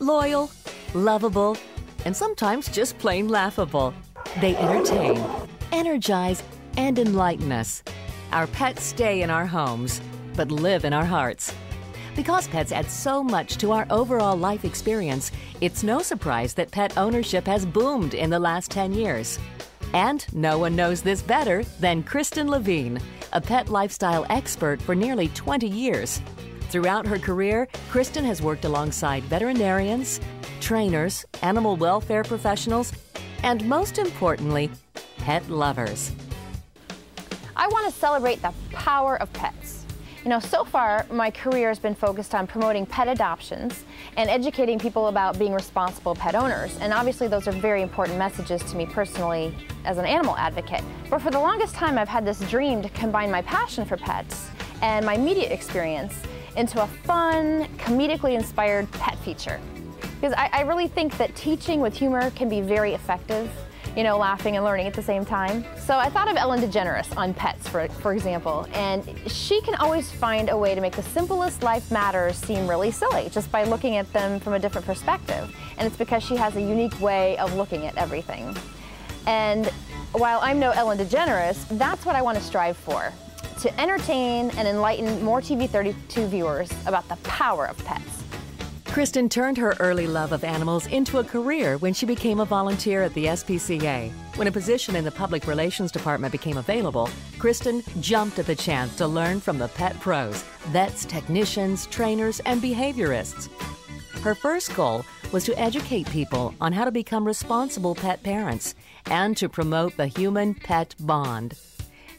Loyal, lovable, and sometimes just plain laughable. They entertain, energize, and enlighten us. Our pets stay in our homes, but live in our hearts. Because pets add so much to our overall life experience, it's no surprise that pet ownership has boomed in the last 10 years. And no one knows this better than Kristen Levine, a pet lifestyle expert for nearly 20 years. Throughout her career, Kristen has worked alongside veterinarians, trainers, animal welfare professionals, and most importantly, pet lovers. I want to celebrate the power of pets. You know, so far, my career has been focused on promoting pet adoptions and educating people about being responsible pet owners. And obviously, those are very important messages to me personally as an animal advocate. But for the longest time, I've had this dream to combine my passion for pets and my media experience into a fun, comedically inspired pet feature. Because I really think that teaching with humor can be very effective, you know, laughing and learning at the same time. So I thought of Ellen DeGeneres on pets, for example, and she can always find a way to make the simplest life matters seem really silly just by looking at them from a different perspective. And it's because she has a unique way of looking at everything. And while I'm no Ellen DeGeneres, that's what I want to strive for, to entertain and enlighten more TV 32 viewers about the power of pets. Kristen turned her early love of animals into a career when she became a volunteer at the SPCA. When a position in the Public Relations Department became available, Kristen jumped at the chance to learn from the pet pros, vets, technicians, trainers, and behaviorists. Her first goal was to educate people on how to become responsible pet parents and to promote the human-pet bond.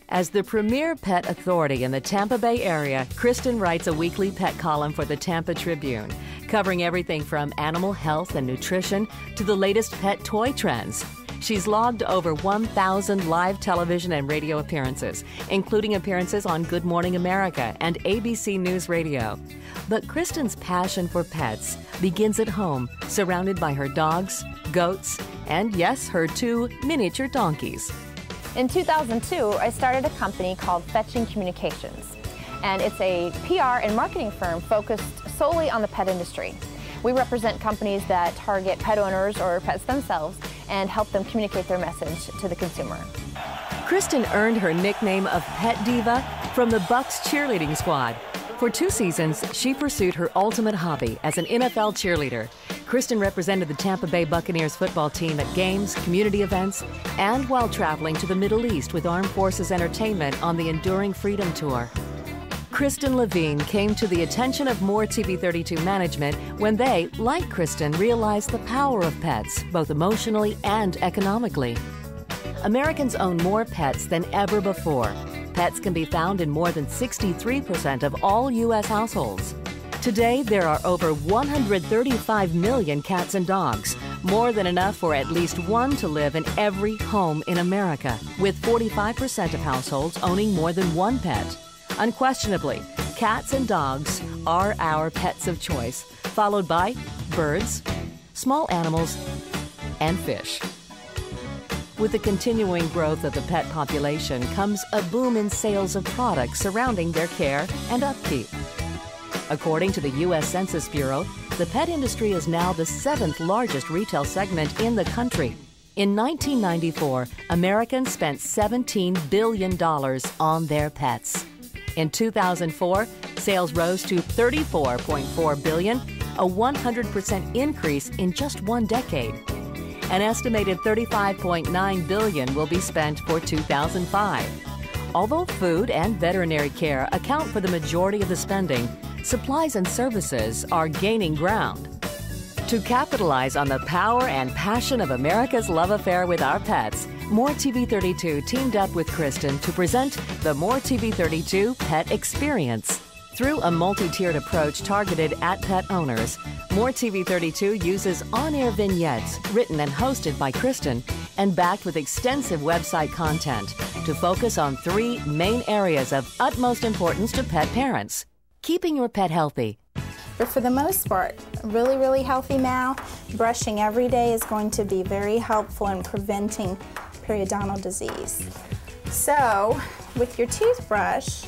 As the premier pet authority in the Tampa Bay area, Kristen writes a weekly pet column for the Tampa Tribune, covering everything from animal health and nutrition to the latest pet toy trends. She's logged over 1,000 live television and radio appearances, including appearances on Good Morning America and ABC News Radio. But Kristen's passion for pets begins at home, surrounded by her dogs, goats, and yes, her 2 miniature donkeys. In 2002, I started a company called Fetching Communications, and it's a PR and marketing firm focused solely on the pet industry. We represent companies that target pet owners or pets themselves and help them communicate their message to the consumer. Kristen earned her nickname of Pet Diva from the Bucs cheerleading squad. For 2 seasons, she pursued her ultimate hobby as an NFL cheerleader. Kristen represented the Tampa Bay Buccaneers football team at games, community events, and while traveling to the Middle East with Armed Forces Entertainment on the Enduring Freedom Tour. Kristen Levine came to the attention of WMOR-TV 32 management when they, like Kristen, realized the power of pets, both emotionally and economically. Americans own more pets than ever before. Pets can be found in more than 63% of all U.S. households. Today, there are over 135 million cats and dogs, more than enough for at least one to live in every home in America, with 45% of households owning more than one pet. Unquestionably, cats and dogs are our pets of choice, followed by birds, small animals, and fish. With the continuing growth of the pet population comes a boom in sales of products surrounding their care and upkeep. According to the U.S. Census Bureau, the pet industry is now the 7th largest retail segment in the country. In 1994, Americans spent $17 billion on their pets. In 2004, sales rose to $34.4 billion, a 100% increase in just 1 decade. An estimated $35.9 billion will be spent for 2005. Although food and veterinary care account for the majority of the spending, supplies and services are gaining ground. To capitalize on the power and passion of America's love affair with our pets, WMOR-TV 32 teamed up with Kristen to present the WMOR-TV 32 Pet Experience. Through a multi-tiered approach targeted at pet owners, WMOR-TV 32 uses on-air vignettes written and hosted by Kristen and backed with extensive website content to focus on 3 main areas of utmost importance to pet parents. Keeping your pet healthy. But for the most part, a really healthy Mal, brushing every day is going to be very helpful in preventing periodontal disease. So, with your toothbrush,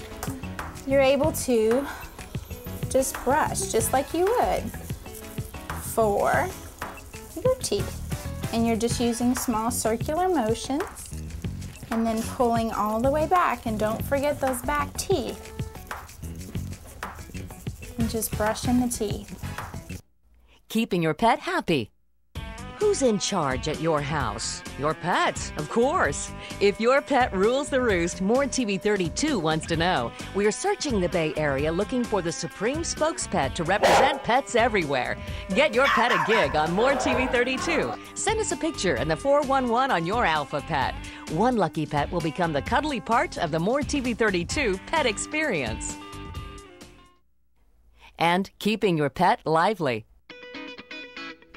you're able to just brush, just like you would. for your teeth. And you're just using small circular motions and then pulling all the way back. And don't forget those back teeth. And just brushing the teeth. Keeping your pet happy. Who's in charge at your house? Your pet, of course. If your pet rules the roost, WMOR-TV 32 wants to know. We are searching the Bay Area looking for the supreme spokespet to represent pets everywhere. Get your pet a gig on WMOR-TV 32. Send us a picture and the 411 on your alpha pet. One lucky pet will become the cuddly part of the WMOR-TV 32 pet experience. And keeping your pet lively.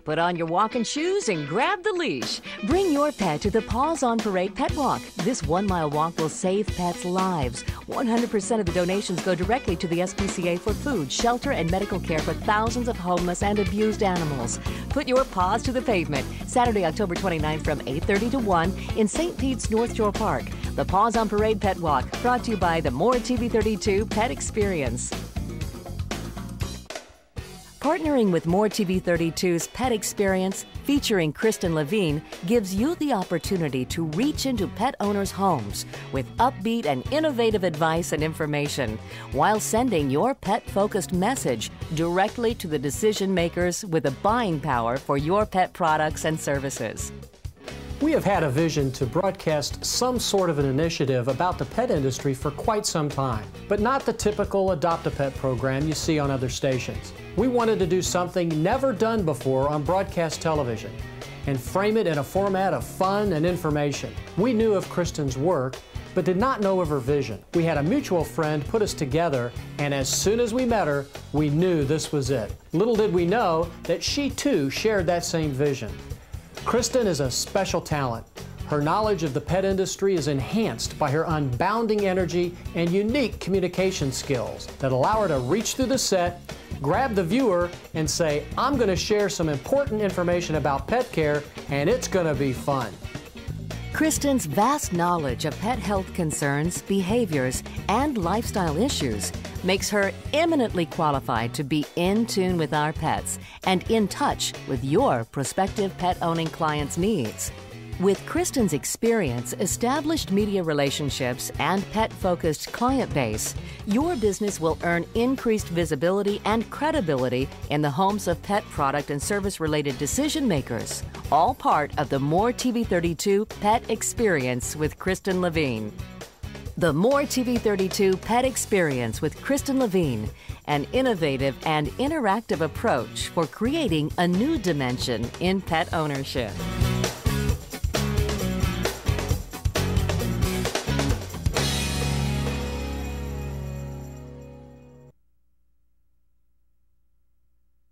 Put on your walking shoes and grab the leash. Bring your pet to the Paws on Parade Pet Walk. This 1-mile walk will save pets' lives. 100% of the donations go directly to the SPCA for food, shelter, and medical care for thousands of homeless and abused animals. Put your paws to the pavement. Saturday, October 29th from 8:30 to 1 in St. Pete's North Shore Park. The Paws on Parade Pet Walk, brought to you by the WMOR-TV 32 Pet Experience. Partnering with WMOR-TV 32's Pet Experience, featuring Kristen Levine, gives you the opportunity to reach into pet owners' homes with upbeat and innovative advice and information, while sending your pet-focused message directly to the decision makers with the buying power for your pet products and services. We have had a vision to broadcast some sort of an initiative about the pet industry for quite some time, but not the typical Adopt-A-Pet program you see on other stations. We wanted to do something never done before on broadcast television and frame it in a format of fun and information. We knew of Kristen's work, but did not know of her vision. We had a mutual friend put us together, and as soon as we met her, we knew this was it. Little did we know that she too shared that same vision. Kristen is a special talent. Her knowledge of the pet industry is enhanced by her unbounding energy and unique communication skills that allow her to reach through the set, grab the viewer, and say, "I'm going to share some important information about pet care, and it's going to be fun." Kristen's vast knowledge of pet health concerns, behaviors, and lifestyle issues makes her eminently qualified to be in tune with our pets and in touch with your prospective pet-owning clients' needs. With Kristen's experience, established media relationships, and pet-focused client base, your business will earn increased visibility and credibility in the homes of pet product and service-related decision makers, all part of the WMOR-TV 32 Pet Experience with Kristen Levine. The WMOR-TV 32 Pet Experience with Kristen Levine, an innovative and interactive approach for creating a new dimension in pet ownership.